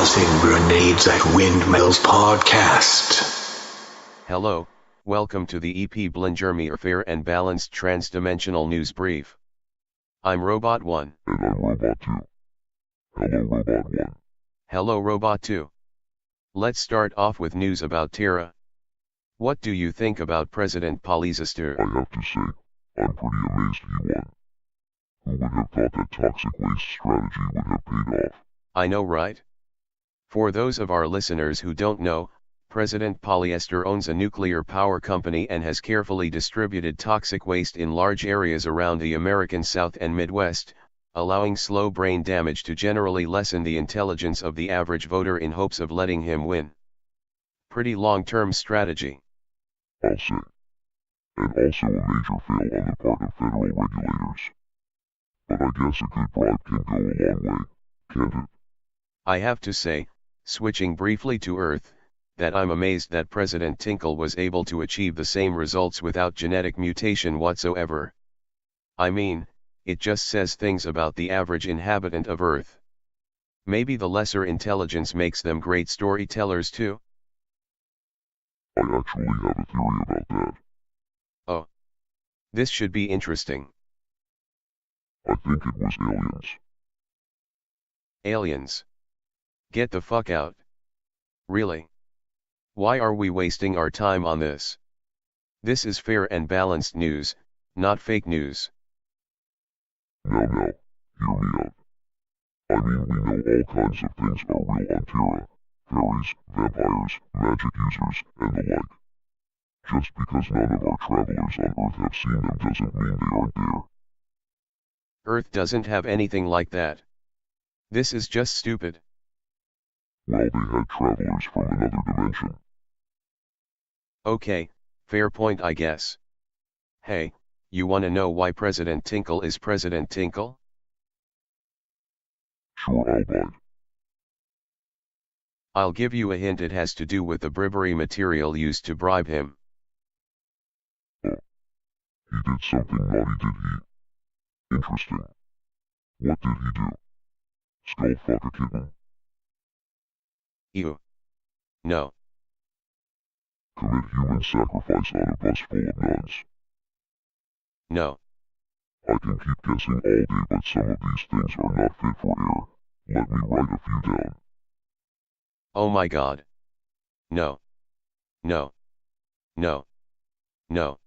Tossing Grenades at Windmills podcast. Hello, welcome to the EP Blingerme Fair and Balanced Transdimensional News Brief. I'm Robot 1. And I'm Robot 2. Hello Robot 1. Hello Robot 2. Let's start off with news about Terra. What do you think about President Polyester? I have to say, I'm pretty amazed he won. Who would have thought that toxic waste strategy would have paid off? I know, right? For those of our listeners who don't know, President Polyester owns a nuclear power company and has carefully distributed toxic waste in large areas around the American South and Midwest, allowing slow brain damage to generally lessen the intelligence of the average voter in hopes of letting him win. Pretty long-term strategy. I'll say. And also a major fail on the part of federal regulators. But I guess a good bribe can go a long way, can't it? I have to say, switching briefly to Earth, that I'm amazed that President Tinkle was able to achieve the same results without genetic mutation whatsoever. I mean, it just says things about the average inhabitant of Earth. Maybe the lesser intelligence makes them great storytellers too? I actually have a theory about that. Oh. This should be interesting. I think it was aliens. Aliens. Get the fuck out. Really? Why are we wasting our time on this? This is fair and balanced news, not fake news. Now, hear me out. I mean, we know all kinds of things are real on Terra. Fairies, vampires, magic users, and the like. Just because none of our travelers on Earth have seen them doesn't mean they aren't there. Earth doesn't have anything like that. This is just stupid. Well, they had travelers from another dimension. Okay, fair point I guess. Hey, you wanna know why President Tinkle is President Tinkle? Sure, I'll bite. I'll give you a hint, it has to do with the bribery material used to bribe him. Oh. He did something naughty, did he? Interesting. What did he do? Skull fuck a kitten? Ew. No. Commit human sacrifice on a bus full of nuns? No. I can keep guessing all day, but some of these things are not fit for air. Let me write a few down. Oh my god. No. No. No. No.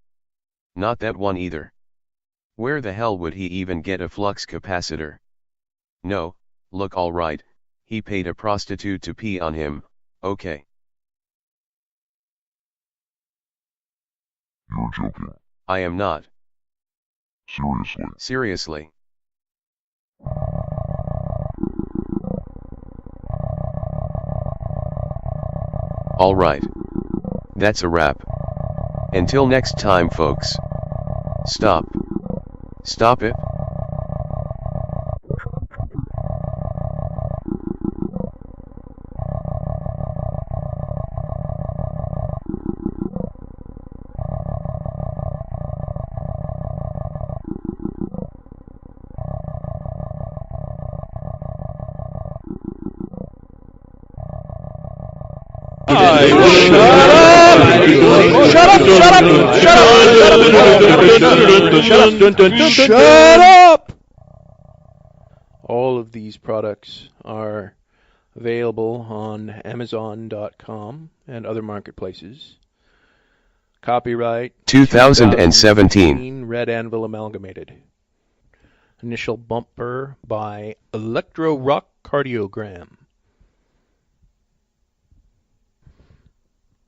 Not that one either. Where the hell would he even get a flux capacitor? No, look, alright, he paid a prostitute to pee on him, okay. You're joking. I am not. Seriously. Seriously. Alright. That's a wrap. Until next time, folks. Stop. Stop it. Shut up! All of these products are available on Amazon.com and other marketplaces. Copyright 2017. Red Anvil Amalgamated. Initial bumper by Electro Rock Cardiogram.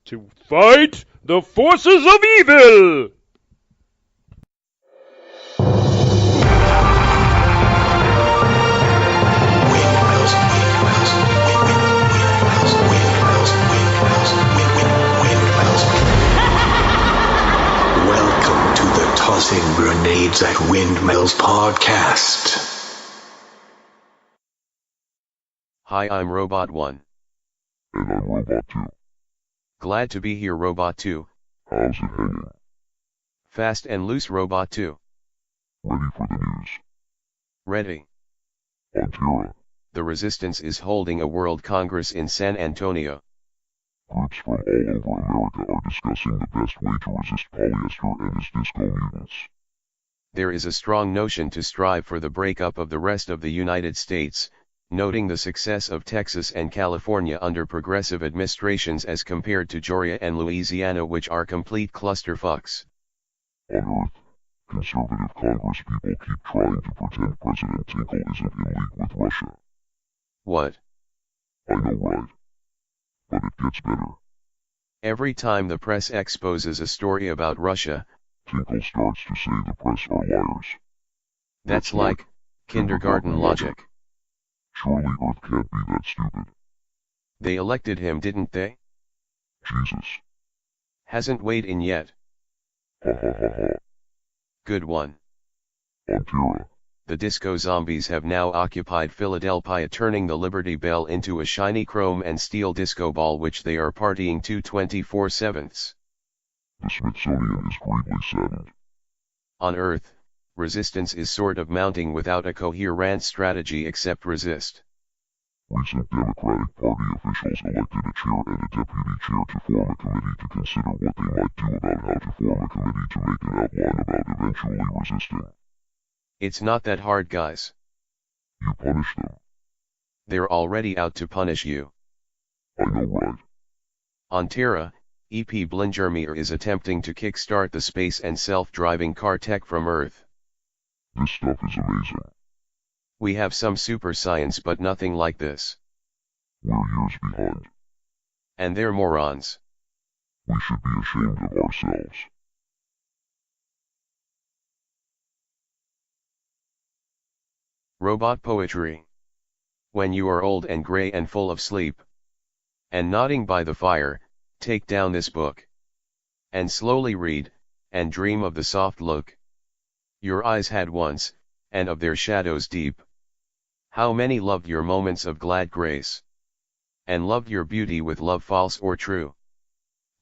To fight the forces of evil! Welcome to the Tossing Grenades at Windmills podcast. Hi, I'm Robot 1. And I'm Robot 2. Glad to be here, Robot 2. How's it hanging? Fast and loose, Robot 2. Ready for the news. Ready. On Terra, the resistance is holding a World Congress in San Antonio. Groups from all over America are discussing the best way to resist polyester and his disco mutants. There is a strong notion to strive for the breakup of the rest of the United States, noting the success of Texas and California under progressive administrations as compared to Georgia and Louisiana, which are complete clusterfucks. On Earth, conservative congresspeople keep trying to pretend President Tinkle isn't in league with Russia. What? I know, right? But it gets better. Every time the press exposes a story about Russia, Tinkle starts to say the press are liars. That's like kindergarten logic. Surely Earth can't be that stupid. They elected him, didn't they? Jesus. Hasn't weighed in yet. Ha ha ha ha. Good one. Antira. The disco zombies have now occupied Philadelphia, turning the Liberty Bell into a shiny chrome and steel disco ball which they are partying to 24/7. The Smithsonian is greatly saddened. On Earth, resistance is sort of mounting without a coherent strategy except resist. Recent Democratic Party officials elected a chair and a deputy chair to form a committee to consider what they might do about how to form a committee to make an outline about eventually resisting. It's not that hard, guys. You punish them. They're already out to punish you. I know, right? On Terra, EP Blingermeer is attempting to kickstart the space and self-driving car tech from Earth. This stuff is amazing. We have some super science but nothing like this. We're years behind. And they're morons. We should be ashamed of ourselves. Robot poetry. When you are old and gray and full of sleep, and nodding by the fire, take down this book. And slowly read, and dream of the soft look your eyes had once, and of their shadows deep. How many loved your moments of glad grace, and loved your beauty with love false or true.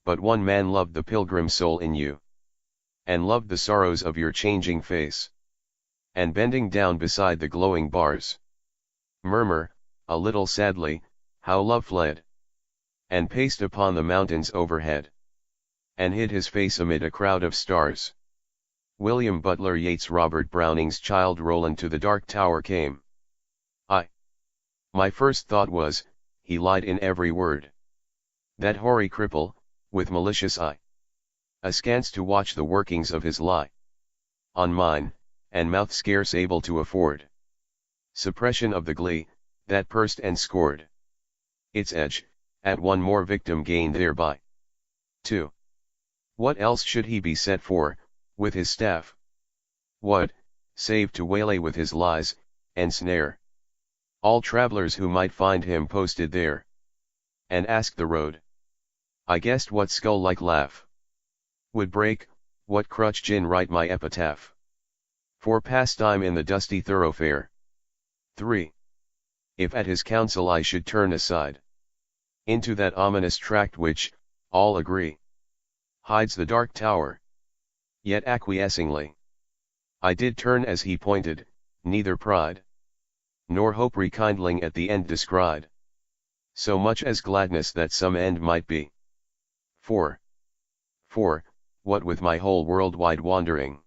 But one man loved the pilgrim soul in you, and loved the sorrows of your changing face. And bending down beside the glowing bars, murmur, a little sadly, how love fled, and paced upon the mountains overhead, and hid his face amid a crowd of stars. William Butler Yeats. Robert Browning's Childe Roland to the Dark Tower came. My first thought was, he lied in every word. That hoary cripple, with malicious eye, askance to watch the workings of his lie. On mine, and mouth scarce able to afford suppression of the glee, that pursed and scored its edge, at one more victim gained thereby. 2. What else should he be set for, with his staff? What, save to waylay with his lies, and snare all travelers who might find him posted there, and ask the road? I guessed what skull-like laugh would break, what crutch gin write my epitaph, for pastime in the dusty thoroughfare. 3. If at his counsel I should turn aside into that ominous tract which, all agree, hides the dark tower, yet acquiescingly I did turn as he pointed, neither pride nor hope rekindling at the end descried, so much as gladness that some end might be. 4. What with my whole worldwide wandering,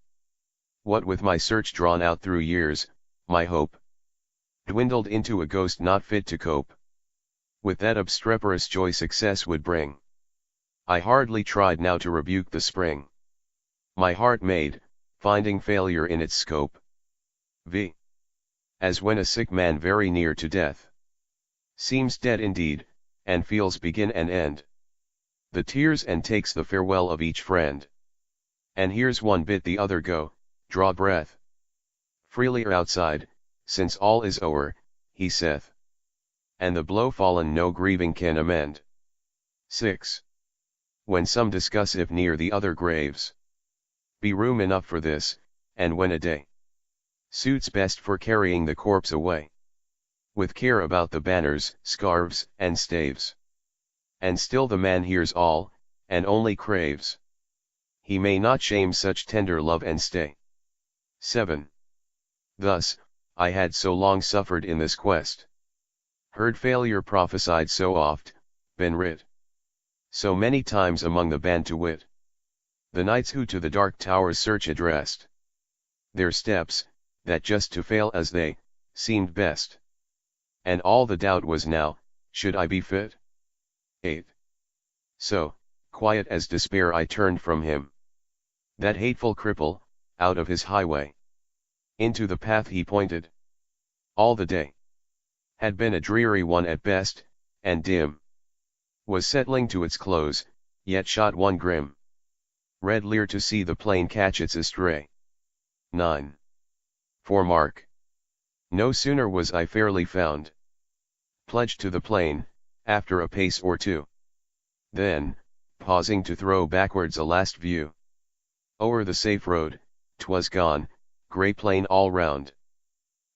what with my search drawn out through years, my hope dwindled into a ghost not fit to cope with that obstreperous joy success would bring. I hardly tried now to rebuke the spring my heart made, finding failure in its scope. V. As when a sick man very near to death seems dead indeed, and feels begin and end the tears and takes the farewell of each friend, and hears one bid the other go, draw breath freely outside, since all is o'er, he saith, and the blow fallen no grieving can amend. 6. When some discuss if near the other graves be room enough for this, and when a day suits best for carrying the corpse away, with care about the banners, scarves, and staves, and still the man hears all, and only craves he may not shame such tender love and stay. 7. Thus, I had so long suffered in this quest, Heard failure prophesied so oft, been writ so many times among the band to wit. The knights who to the dark tower's search addressed their steps, that just to fail as they, seemed best. And all the doubt was now, should I be fit? 8. So, quiet as despair I turned from him. That hateful cripple, out of his highway. Into the path he pointed. All the day had been a dreary one at best, and dim. Was settling to its close, yet shot one grim red leer to see the plain catch its astray. 9. For mark. No sooner was I fairly found, pledged to the plain, after a pace or two, then, pausing to throw backwards a last view, o'er the safe road, 'twas gone, grey plain all round.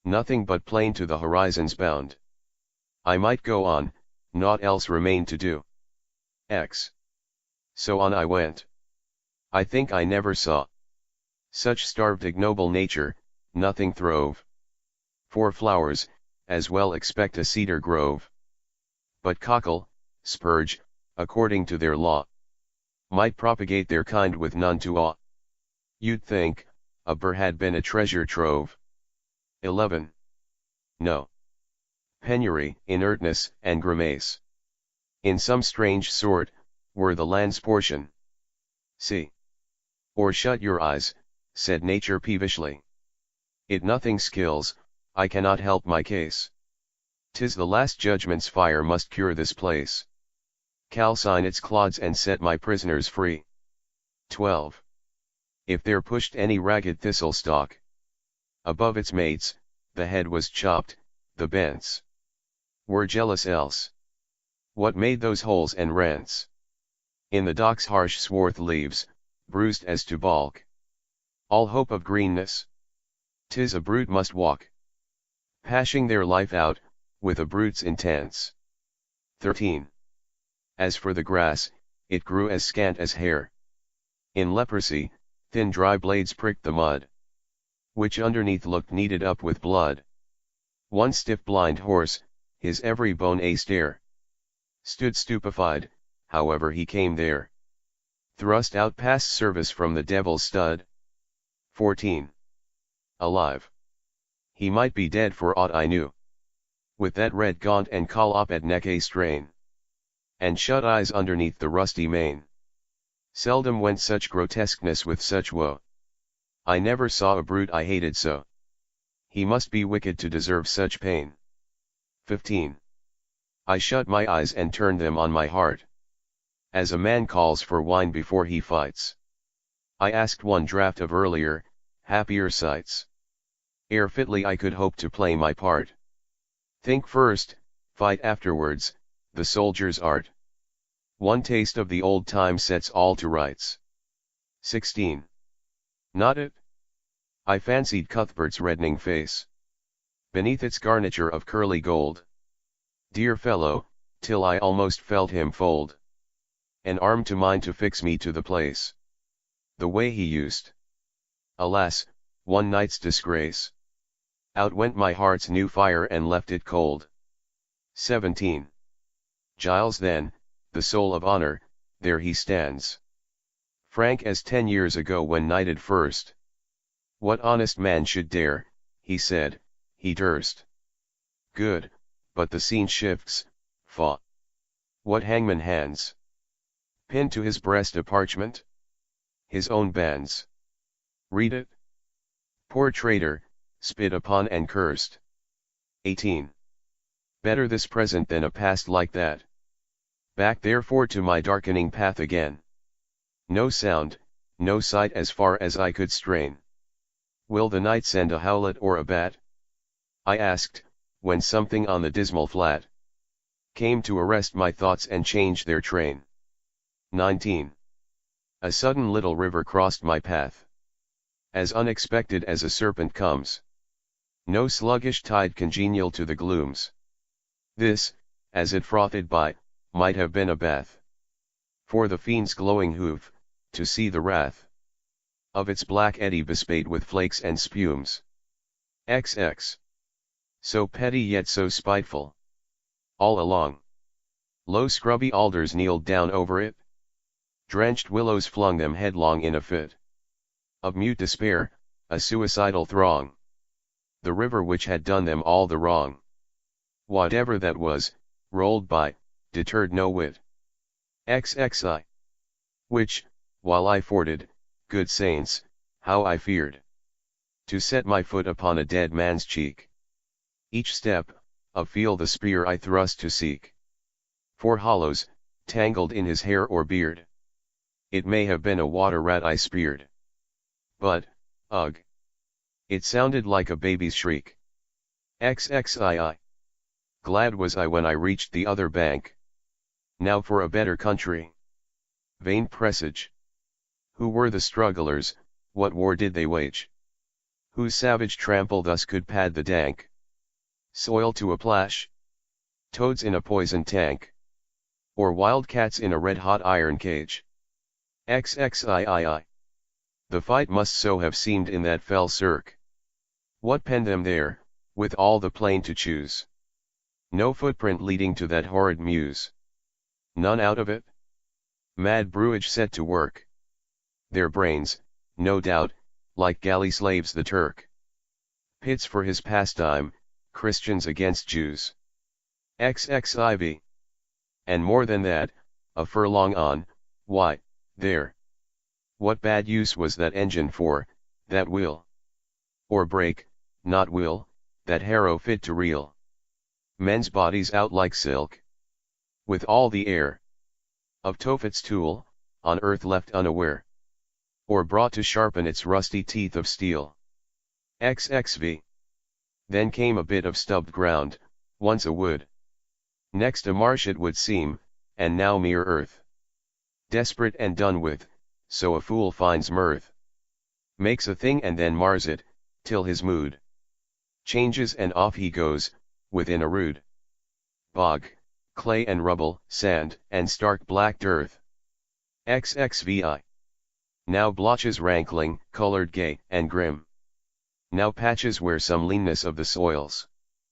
Nothing but plain to the horizon's bound. I might go on, naught else remained to do. X. So on I went. I think I never saw such starved ignoble nature, nothing throve. For flowers, as well expect a cedar grove. But cockle, spurge, according to their law, might propagate their kind with none to awe. You'd think, a burr had been a treasure trove. 11. No. Penury, inertness, and grimace, in some strange sort, were the land's portion. See. Or shut your eyes, said nature peevishly. It nothing skills, I cannot help my case. 'Tis the last judgment's fire must cure this place. Calcine its clods and set my prisoners free. 12. If there pushed any ragged thistle stalk above its mates, the head was chopped, the bents were jealous else. What made those holes and rents? In the dock's harsh swarth leaves, bruised as to balk all hope of greenness. 'Tis a brute must walk, pashing their life out, with a brute's intense. 13. As for the grass, it grew as scant as hair. In leprosy, thin dry blades pricked the mud, which underneath looked kneaded up with blood. One stiff blind horse, his every bone a stare, stood stupefied, however he came there. Thrust out past service from the devil's stud. 14. Alive. He might be dead for aught I knew. With that red gaunt and collop at neck a strain, and shut eyes underneath the rusty mane. Seldom went such grotesqueness with such woe. I never saw a brute I hated so. He must be wicked to deserve such pain. 15. I shut my eyes and turned them on my heart. As a man calls for wine before he fights, I asked one draught of earlier, happier sights, ere fitly I could hope to play my part. Think first, fight afterwards, the soldier's art. One taste of the old time sets all to rights. 16. Not it? I fancied Cuthbert's reddening face, beneath its garniture of curly gold. Dear fellow, till I almost felt him fold an arm to mine to fix me to the place. The way he used. Alas, one night's disgrace. Out went my heart's new fire and left it cold. 17. Giles then, the soul of honor, there he stands. Frank as 10 years ago when knighted first. What honest man should dare, he said, he durst. Good, but the scene shifts, faugh. What hangman hands? Pinned to his breast a parchment? His own bands. Read it? Poor traitor, spit upon and cursed. 18. Better this present than a past like that. Back therefore to my darkening path again. No sound, no sight as far as I could strain. Will the night send a howlet or a bat? I asked, when something on the dismal flat came to arrest my thoughts and change their train. 19. A sudden little river crossed my path, as unexpected as a serpent comes. No sluggish tide congenial to the glooms. This, as it frothed by, might have been a bath for the fiend's glowing hoof, to see the wrath of its black eddy bespate with flakes and spumes. XX. So petty yet so spiteful. all along. Low scrubby alders kneeled down over it. Drenched willows flung them headlong in a fit of mute despair, a suicidal throng. The river which had done them all the wrong, whatever that was, rolled by, deterred no whit. XXI. Which, while I forded, good saints, how I feared to set my foot upon a dead man's cheek. Each step, of feel the spear I thrust to seek. For hollows, tangled in his hair or beard. It may have been a water rat I speared. But, ugh! It sounded like a baby's shriek. XXII. Glad was I when I reached the other bank. Now for a better country. Vain presage. Who were the strugglers, what war did they wage? Whose savage trample thus could pad the dank soil to a plash? Toads in a poison tank? Or wildcats in a red-hot iron cage? XXIII. The fight must so have seemed in that fell cirque. What penned them there, with all the plain to choose? No footprint leading to that horrid mews. None out of it? Mad brewage set to work. Their brains, no doubt, like galley slaves the Turk. Pits for his pastime, Christians against Jews. XXIV. And more than that, a furlong on, why, there. What bad use was that engine for, that wheel? Or brake, not wheel, that harrow fit to reel men's bodies out like silk? With all the air of Tophet's tool, on earth left unaware. Or brought to sharpen its rusty teeth of steel. XXV. Then came a bit of stubbed ground, once a wood. Next a marsh it would seem, and now mere earth. Desperate and done with, so a fool finds mirth. Makes a thing and then mars it, till his mood changes and off he goes, within a rude bog, clay and rubble, sand and stark black earth. XXVI. Now blotches rankling, colored gay and grim. Now patches where some leanness of the soils